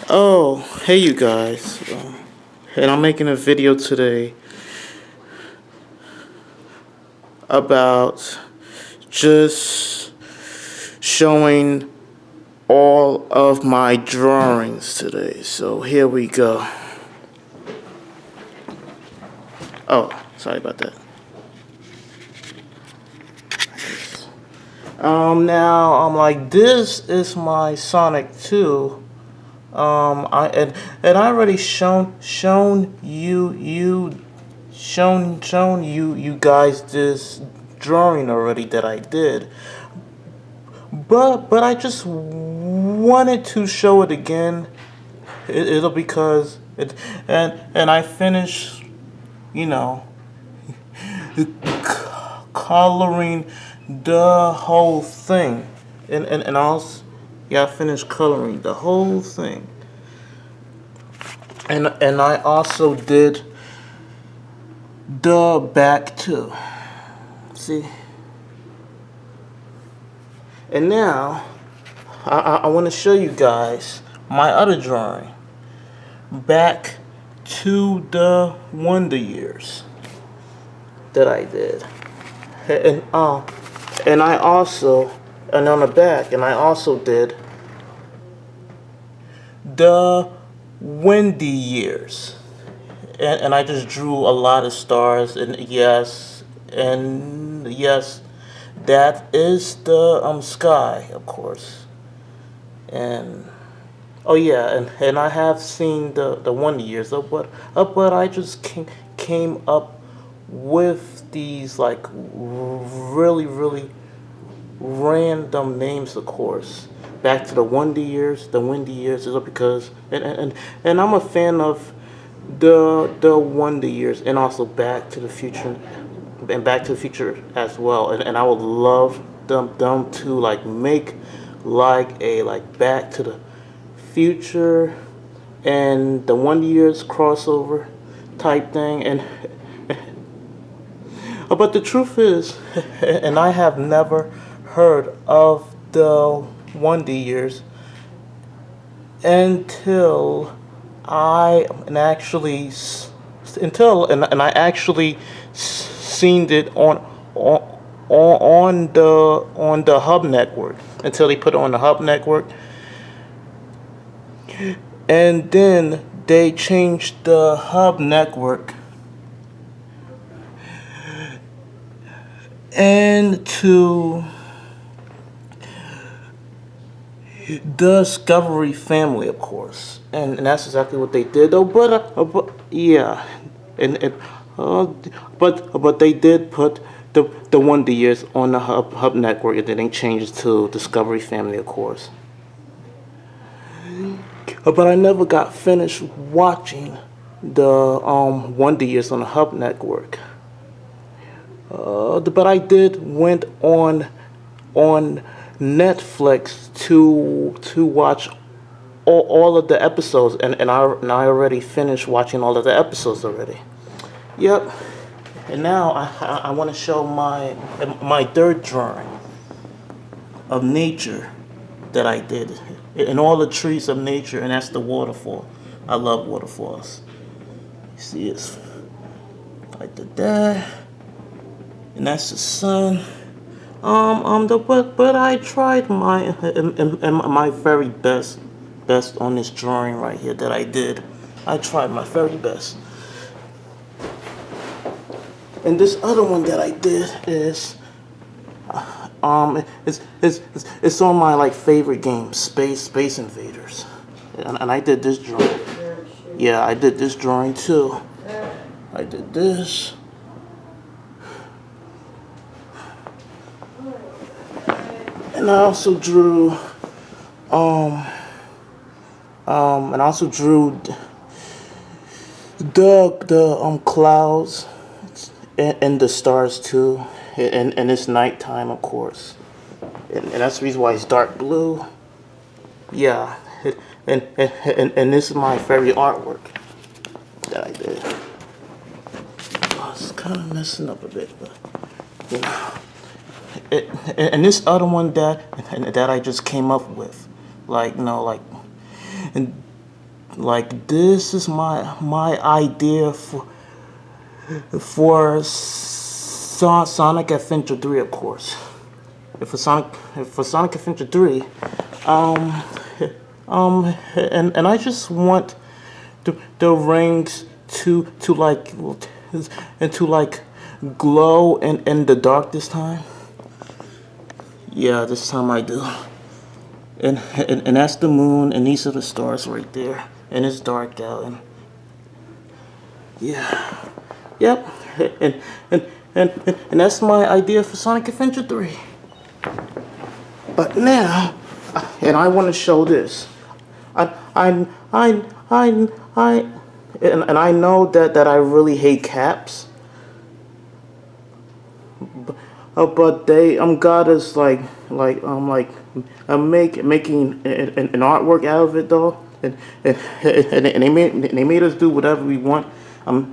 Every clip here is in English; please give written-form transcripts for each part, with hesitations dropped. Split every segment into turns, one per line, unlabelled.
Oh, hey you guys. And I'm making a video today about just showing all of my drawings today. So here we go. Oh, sorry about that. Now I'm like, this is my Sonic 2. I already shown you guys this drawing already that I did, but I just wanted to show it again. It'll because it and I finished, you know, coloring the whole thing, and also, yeah, I finished coloring the whole thing. And I also did the back too. See? And now I want to show you guys my other drawing. Back to the Wonder Years that I did. And I also, and on the back, and I also did the Windy Years. And I just drew a lot of stars, and yes, that is the sky, of course. And oh yeah, and I have seen the Wonder Years, but I just came up with these like really random names, of course. Back to the Windy Years is because and I'm a fan of the Wonder Years, and also Back to the Future, and Back to the Future as well. And I would love them to like make like a Back to the Future and the Wonder Years crossover type thing. And but the truth is, and I have never heard of the Wonder Years until I actually seen it on the Hub Network, until they put it on the Hub Network, and then they changed the Hub Network and to Discovery Family, of course, and that's exactly what they did. Though, but yeah, and but they did put the Wonder Years on the Hub Network, and then they changed it to Discovery Family, of course. But I never got finished watching the Wonder Years on the Hub Network. But I did went on Netflix to watch all of the episodes, and I already finished watching all of the episodes already. Yep. And now I want to show my third drawing of nature that I did, in all the trees of nature, and that's the waterfall. I love waterfalls. You see, it's I did that, and that's the sun. But I tried my very best on this drawing right here that I did. I tried my very best. And this other one that I did is it's on my like favorite game, Space Invaders, and I did this drawing. Yeah, I did this drawing too. I did this. And I also drew the clouds and the stars too, and it's nighttime, of course, and that's the reason why it's dark blue. Yeah, and this is my favorite artwork that I did. Oh, it's kind of messing up a bit, but you know. And this other one that I just came up with, like, you know, like, and like this is my idea for Sonic Adventure 3, of course. For Sonic Adventure 3, and I just want the rings to like and to like glow in the dark this time. Yeah, this time I do. And that's the moon, and these are the stars right there, and it's dark out, and yeah, yep, and and that's my idea for Sonic Adventure 3. But now, and I want to show this. I and I know that I really hate caps, but they God is making an artwork out of it though, and they made us do whatever we want.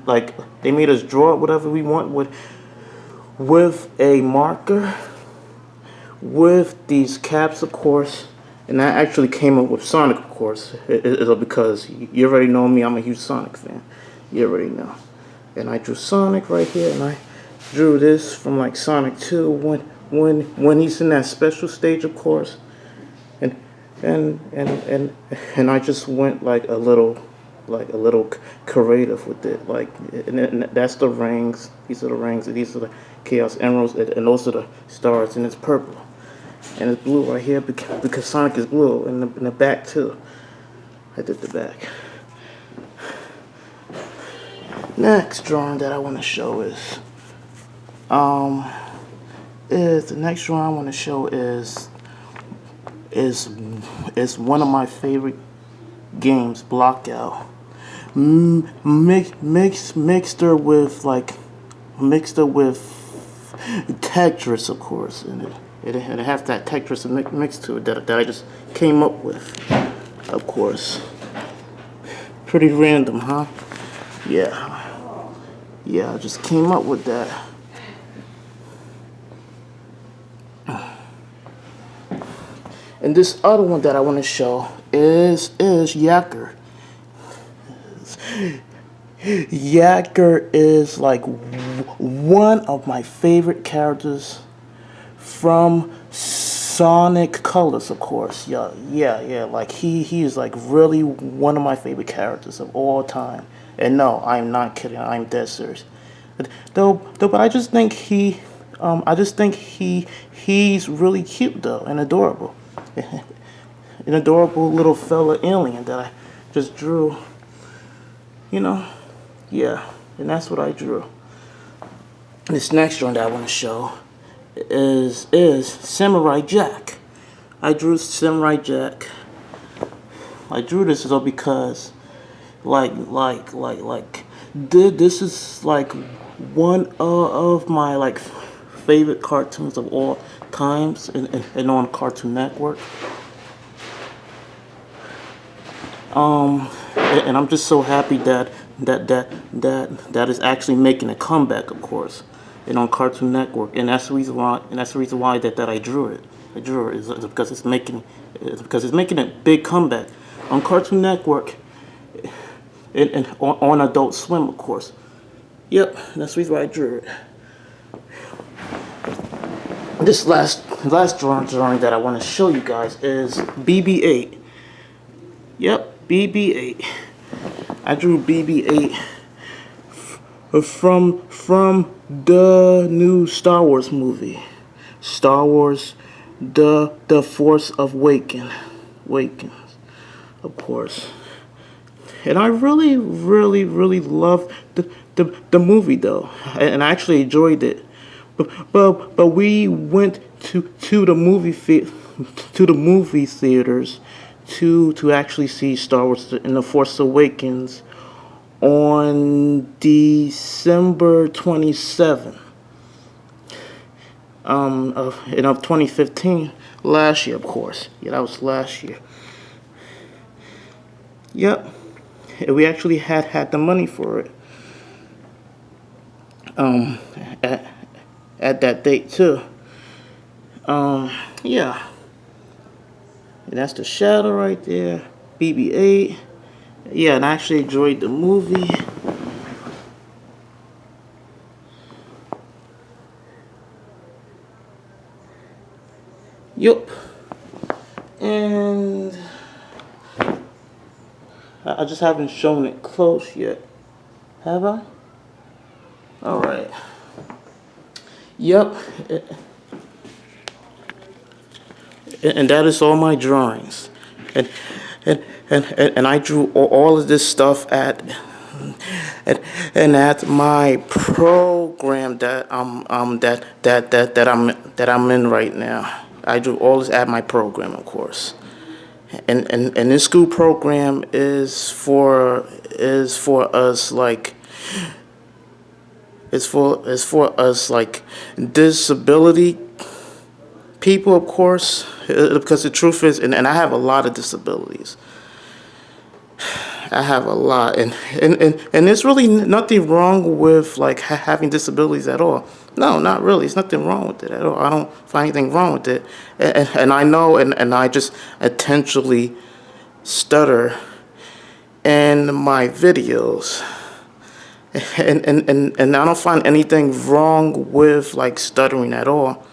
Like they made us draw whatever we want with a marker, with these caps, of course. And I actually came up with Sonic, of course, because you already know me. I'm a huge Sonic fan. You already know. And I drew Sonic right here, and I drew this from like Sonic 2 when he's in that special stage, of course. And I just went like a little creative with it. Like, and that's the rings. These are the rings. And these are the Chaos Emeralds, and those are the stars. And it's purple. And it's blue right here because Sonic is blue, and in the back too. I did the back. Next drawing that I want to show is the next drawing I want to show is one of my favorite games, Blockout. Mixed with Tertris, of course, and it has that Tertris mixed to it that I just came up with, of course. Pretty random, huh? Yeah, I just came up with that. And this other one that I want to show is Yacker. Yacker is like one of my favorite characters from Sonic Colors, of course. Yeah. Like he is like really one of my favorite characters of all time. And no, I'm not kidding. I'm dead serious. But I just think he's really cute though, and adorable. An adorable little fella alien that I just drew. You know, yeah, and that's what I drew. This next one that I want to show is Samurai Jack. I drew Samurai Jack. I drew this though because, this is like one of my like favorite cartoons of all times, and on Cartoon Network. And I'm just so happy that is actually making a comeback, of course, and on Cartoon Network. And that's the reason why that I drew it. I drew it is because it's making a big comeback on Cartoon Network and on Adult Swim, of course. Yep, that's the reason why I drew it. This last drawing that I want to show you guys is BB-8. Yep, BB-8. I drew BB-8 from the new Star Wars movie, Star Wars: The Force Awakens, of course. And I really loved the movie though, and I actually enjoyed it. But we went to the movie theaters to actually see Star Wars and The Force Awakens on December 27th of 2015, last year, of course. Yeah, that was last year. Yep, and we actually had the money for it. At that date too. Yeah. And that's the shadow right there, BB-8, Yeah, and I actually enjoyed the movie. Yup. And I just haven't shown it close yet. Have I? Alright. Yup. And that is all my drawings. And I drew all of this stuff at my program that I'm in right now. I do all this at my program, of course. And this school program is for us like disability people, of course, because the truth is, and I have a lot of disabilities. I have a lot, and there's really nothing wrong with like having disabilities at all. No, not really. There's nothing wrong with it at all. I don't find anything wrong with it, and I know, and I just intentionally stutter in my videos, and I don't find anything wrong with like stuttering at all.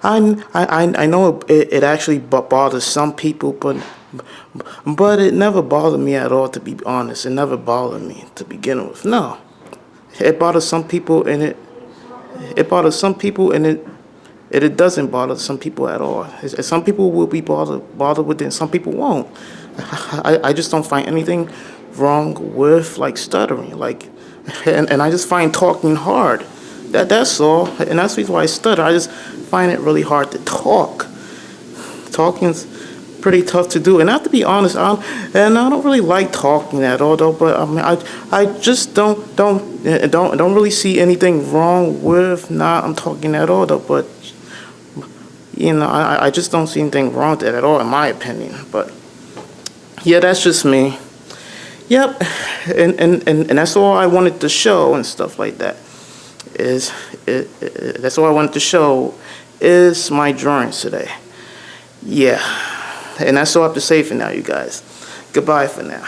I know it actually bothers some people, but it never bothered me at all, to be honest. It never bothered me to begin with. No, it bothers some people, and it bothers some people, and it doesn't bother some people at all. Some people will be bothered with it, and some people won't. I just don't find anything wrong with like stuttering, like, and I just find talking hard. That's all, and that's the reason why I stutter. I just find it really hard to talk. Talking's pretty tough to do, and I have to be honest. I don't really like talking at all, though. But I mean, I just don't really see anything wrong with I'm talking at all, though. But you know, I just don't see anything wrong with it at all, in my opinion. But yeah, that's just me. Yep, and that's all I wanted to show and stuff like that. That's all I wanted to show is my drawings today. Yeah, and that's all I have to say for now, you guys. Goodbye for now.